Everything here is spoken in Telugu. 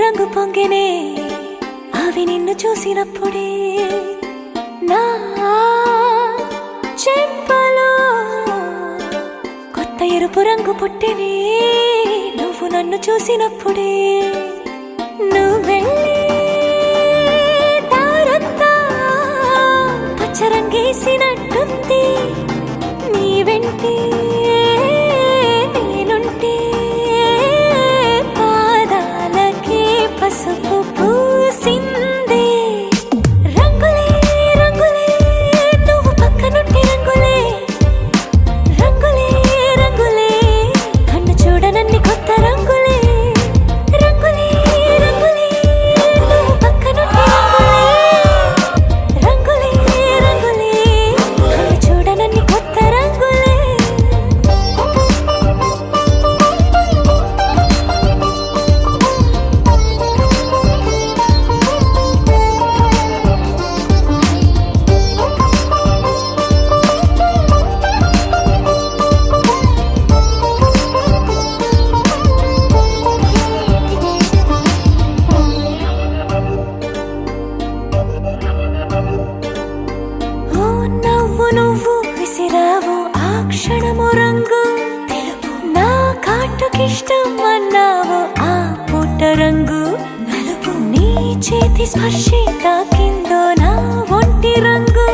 రంగు పొంగినే అవి నిన్ను చూసినప్పుడే నా చెంపలో కొత్త ఎరుపు రంగు పుట్టినే నువ్వు నన్ను చూసినప్పుడే నువ్వెళ్ళే దారంతా పచ్చరంగేసినట్టుంది నీ వెంటే నేనుంటే పాదాలకే పసుపు పూసిందే రంగులే రంగులే నువ్వు పక్కనుంటే రంగులే రంగులే రంగులే కన్ను చూడనన్ని కొత్త రంగులే రంగులే రంగులే నువ్వు పక్కనుంటే రంగులే రంగులే రంగులే కన్ను చూడనన్ని కొత్త రంగులే ఓ నవ్వు నువ్వు విసిరావు ఆ క్షణము రంగు తెలుపు నా కాటుకిష్టం అన్నావు ఆ పుట్ట రంగు నలుపు నీ చేతి స్పర్శే తాకిందో నా ఒంటి రంగు